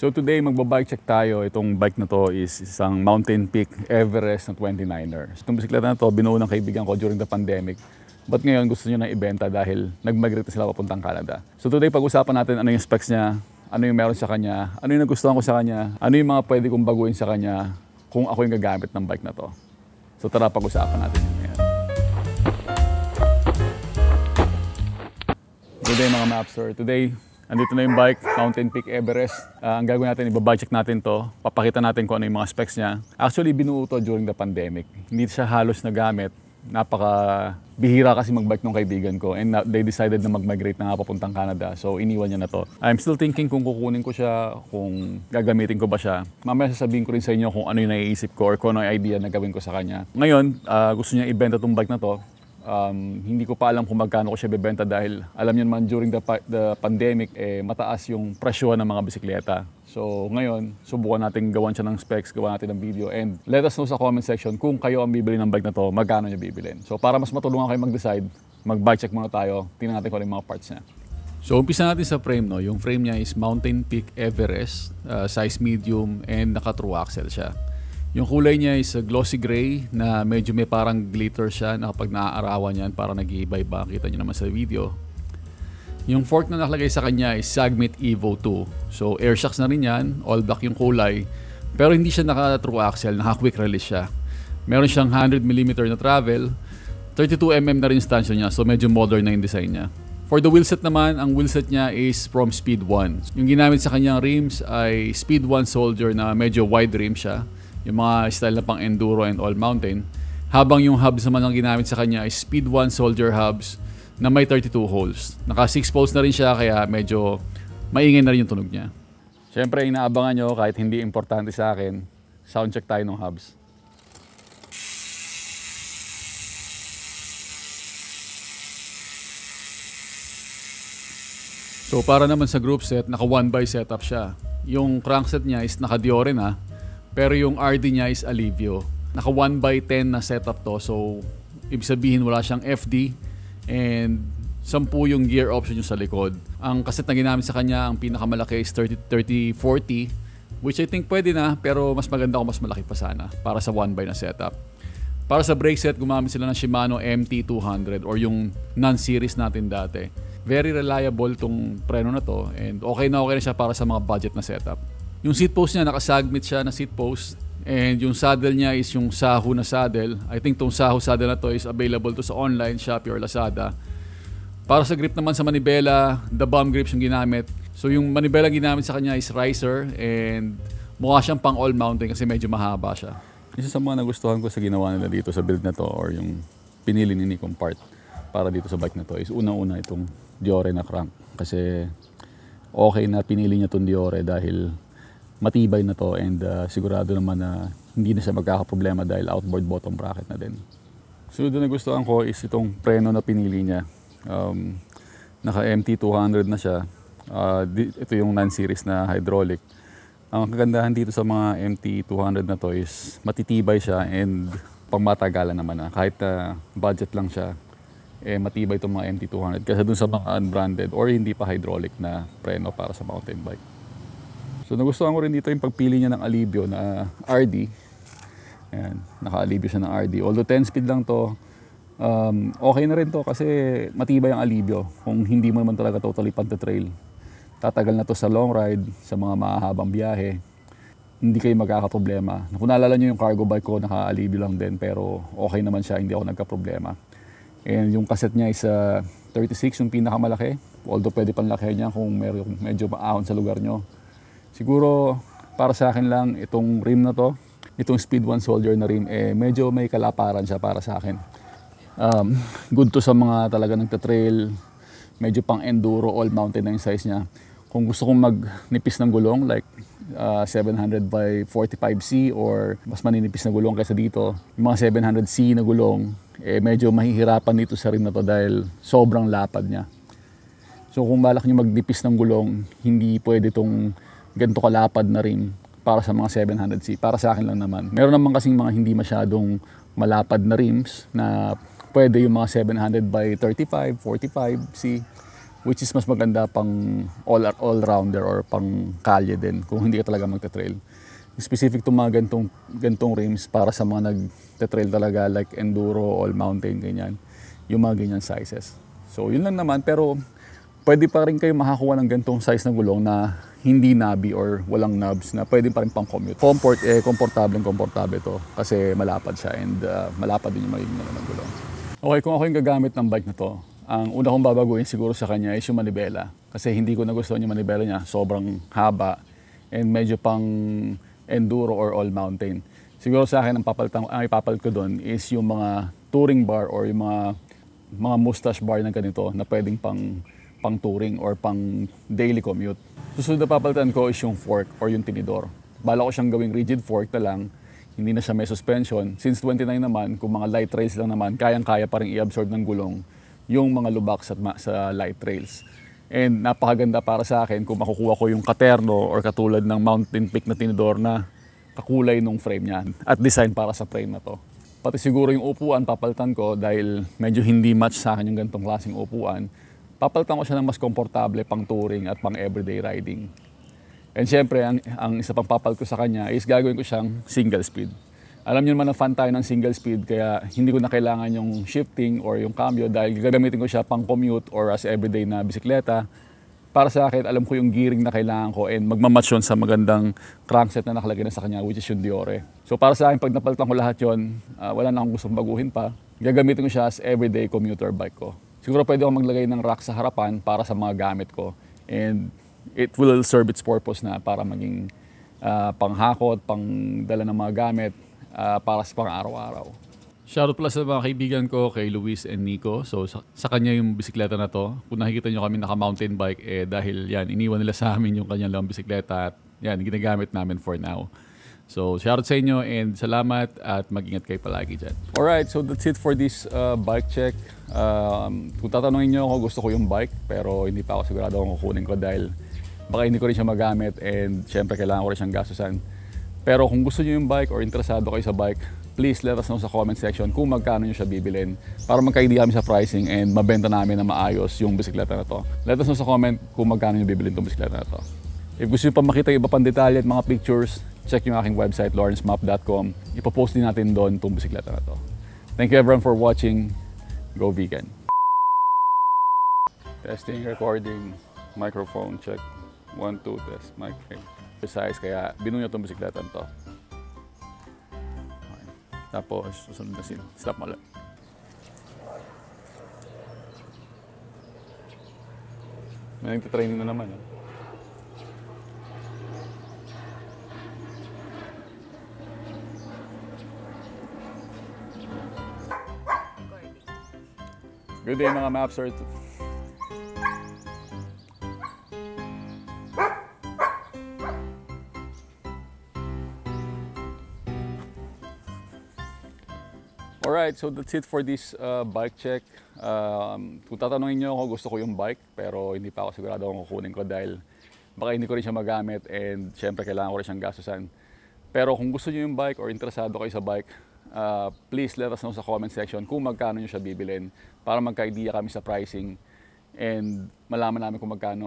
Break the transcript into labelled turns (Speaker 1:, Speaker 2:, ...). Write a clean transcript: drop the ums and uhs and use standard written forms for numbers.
Speaker 1: So today magbabike check tayo. Itong bike na to is isang Mountain Peak Everest na 29er. Itong bisikleta na to binuo ng kaibigan ko during the pandemic. But ngayon gusto niya na ibenta dahil nag-migrate na sila papuntang Canada. So today pag-usapan natin ano yung specs niya, ano yung meron sa kanya, ano yung nagustuhan ko sa kanya, ano yung mga pwede kong baguhin sa kanya kung ako yung gagamit ng bike na to. So tara pag-usapan natin yun ngayon. Good day mga Mapster. Today, andito na yung bike, Mountain Peak Everest. Ang gagawin natin, ibabike check natin to. Papakita natin kung ano yung mga specs niya. Actually, binuo to during the pandemic. Hindi siya halos nagamit. Napaka-bihira kasi mag-bike ng kaibigan ko. And they decided na mag-migrate na nga papuntang Canada. So, iniwan niya na to. I'm still thinking kung kukunin ko siya, kung gagamitin ko ba siya. Mamaya sasabihin ko rin sa inyo kung ano yung naiisip ko or kung ano yung idea na gawin ko sa kanya. Ngayon, gusto niya ibenta tong bike na to. Hindi ko pa alam kung magkano ko siya bebenta dahil alam niyo naman during the pandemic mataas yung presyo ng mga bisikleta. So ngayon, subukan natin gawan siya ng specs, gawan natin ng video and let us know sa comment section kung kayo ang bibili ng bike na to, magkano niya bibilin. So para mas matulungan kayo mag-decide, mag-bike check muna tayo, tingnan natin kung ano yung mga parts niya. So umpisa natin sa frame, no? Yung frame niya is Mountain Peak Everest, size medium and naka-true axle siya. Yung kulay niya is glossy gray na medyo may parang glitter siya na kapag naaarawan yan parang nag-iiba-iba. Kita nyo naman sa video. Yung fork na nakalagay sa kanya is Sagmit Evo 2. So air shocks na rin yan, all black yung kulay. Pero hindi siya naka-true axle, naka-quick release siya. Meron siyang 100mm na travel, 32mm na rin stanchion niya, so medyo modern na yung design niya. For the wheelset naman, ang wheelset niya is from Speed 1. Yung ginamit sa kanyang rims ay Speed 1 Soldier na medyo wide rim siya. Yung mga style na pang enduro and all mountain. Habang yung hubs naman ang ginamit sa kanya is Speed 1 Soldier hubs na may 32 holes. Naka 6 poles na rin siya kaya medyo maingay na rin yung tunog niya. Siyempre inaabangan nyo kahit hindi importante sa akin, sound check tayo ng hubs. So para naman sa group set, naka 1x setup siya. Yung crankset niya is naka Diore na. Pero yung RD niya is Alivio. Naka 1x10 na setup to. So, ibig sabihin wala siyang FD. And 10 yung gear option yung sa likod. Ang kaset na ginamit sa kanya, ang pinakamalaki is 30-40. Which I think pwede na. Pero mas maganda kung mas malaki pa sana. Para sa 1x na setup. Para sa brake set, gumamit sila ng Shimano MT200 or yung non-series natin dati. Very reliable tong preno na to. And okay na siya para sa mga budget na setup. Yung seat post niya, nakasagmit siya na seat post. And yung saddle niya is yung Sahu na saddle. I think tong Sahu saddle na to is available to sa online, Shopee or Lazada. Para sa grip naman sa manibela, the bum grips yung ginamit. So yung manibela ginamit sa kanya is riser and mukha siyang pang all mountain kasi medyo mahaba siya. Isa sa mga nagustuhan ko sa ginawa nila dito sa build na to or yung pinili ni Nikon part para dito sa bike na to is unang-una itong Diore na crank. Kasi okay na pinili niya itong Diore dahil matibay na to and sigurado naman na hindi na siya magkakaproblema dahil outboard bottom bracket na din. Sunod na nagustuhan ko is itong preno na pinili niya. Naka MT200 na siya. Ito yung non-series na hydraulic. Ang kagandahan dito sa mga MT200 na to is matitibay siya and pangmatagalan naman na. Kahit budget lang siya, matibay itong mga MT200 kasi dun sa mga unbranded or hindi pa hydraulic na preno para sa mountain bike. So nagustuhan ko rin dito yung pagpili niya ng Alivio na RD. Ayan, naka-Alivio siya ng RD. Although 10 speed lang to, okay na rin to kasi matibay ang Alivio. Kung hindi mo naman talaga totally panta-trail. Tatagal na to sa long ride, sa mga mahahabang biyahe. Hindi kayo magkakaproblema. Kung naalala nyo yung cargo bike ko, naka-Alivio lang din pero okay naman siya, hindi ako nagka-problema. And yung cassette niya is 36, yung pinakamalaki. Although pwede pang laki niya kung medyo maahon sa lugar nyo. Siguro para sa akin lang itong rim na to, itong Speed 1 Soldier na rim, medyo may kalaparan siya para sa akin. Good to sa mga talaga nagta-trail, medyo pang enduro, all mountain na yung size niya. Kung gusto kong magnipis ng gulong like 700 by 45C or mas maninipis na gulong kaysa dito, yung mga 700C na gulong, medyo mahihirapan dito sa rim na to dahil sobrang lapad niya. So kung balak nyo magnipis ng gulong, hindi pwede itong ganito kalapad na rim para sa mga 700C. Para sa akin lang naman. Meron naman kasing mga hindi masyadong malapad na rims na pwede yung mga 700 by 35, 45C. which is mas maganda pang all-rounder or pang kalye din kung hindi ka talaga magte-trail. Specific to mga gantong rims para sa mga nagte-trail talaga like enduro, all mountain, ganyan. Yung mga ganyan sizes. So yun lang naman, pero pwede pa rin kayo makakuha ng gantong size na gulong na hindi knobby or walang knobs na pwede pa rin pang commute. Komportable to kasi malapad siya and malapad din yung magiging ng gulong. Okay, kung ako yung gagamit ng bike na to, ang una kong babaguhin siguro sa kanya is yung manibela. Kasi hindi ko nagustuhan yung manibela niya, sobrang haba and medyo pang enduro or all mountain. Siguro sa akin ang ipapalit ko doon is yung mga touring bar or yung mga mustache bar na ganito na pwedeng pang touring or pang daily commute. Susunod na papalitan ko is yung fork or yung tinidor. Bala ko siyang gawing rigid fork na lang, hindi na siya may suspension. Since 29 naman, kung mga light trails lang naman, kayang-kaya pa rin i-absorb ng gulong yung mga lubak sa light trails. And napakaganda para sa akin kung makukuha ko yung katerno or katulad ng mountain peak na tinidor na kakulay nung frame niya at design para sa frame na to. Pati siguro yung upuan papalitan ko dahil medyo hindi match sa akin yung ganitong klaseng upuan. Papalitan ko siya ng mas komportable pang touring at pang everyday riding. And syempre, ang isa pang papalit ko sa kanya is gagawin ko siyang single speed. Alam niyo naman na fan tayo ng single speed kaya hindi ko na kailangan yung shifting or yung cambio dahil gagamitin ko siya pang commute or as everyday na bisikleta. Para sa akin, alam ko yung gearing na kailangan ko and magmamatch yun sa magandang crankset na nakalagay na sa kanya which is yung Diore. So para sa akin, pag napalitan ko lahat yun, wala na akong gustong baguhin pa. Gagamitin ko siya as everyday commuter bike ko. Siguro pwede akong maglagay ng rack sa harapan para sa mga gamit ko. And it will serve its purpose na para maging panghakot, pangdala ng mga gamit, para sa pang-araw-araw. Shoutout pala sa mga kaibigan ko, kay Luis and Nico. So sa kanya yung bisikleta na to. Kung nakikita nyo kami naka-mountain bike, dahil yan, iniwan nila sa amin yung kanyang lang bisikleta at yan, ginagamit namin for now. So, shoutout sa inyo and salamat at mag-ingat kayo palagi dyan. Alright, so that's it for this bike check. Kung tatanungin nyo ako, gusto ko yung bike pero hindi pa ako sigurado kung kukunin ko dahil baka hindi ko rin siya magamit and syempre kailangan ko rin siyang gastusan. Pero kung gusto nyo yung bike or interesado kayo sa bike, please let us know sa comment section kung magkano nyo siya bibilin para magka-idea kami sa pricing and mabenta namin na maayos yung bisikleta na to. Let us know sa comment kung magkano nyo bibilin itong bisikleta na to. If gusto nyo pa makita iba pang detalye at mga pictures, check yung aking website, lawrencemap.com. Ipopost din natin doon itong bisikleta na to. Thank you everyone for watching. Go vegan. Testing, recording, microphone check. 1, 2, test, microphone. Precise, kaya binunya itong bisikleta na to. Okay. Tapos, susunod na scene. Stop mo lang. May nagtitraining na naman. Good day mga Mapster. Alright, so that's it for this bike check. Kung tatanungin nyo ako, gusto ko yung bike pero hindi pa ako sigurado kung kukunin ko dahil baka hindi ko rin siya magamit and syempre kailangan ko rin siyang gastusan. Pero kung gusto nyo yung bike or interesado kayo sa bike, please let us know sa comment section kung magkano nyo siya bibilin para magka-idea kami sa pricing and malaman namin kung magkano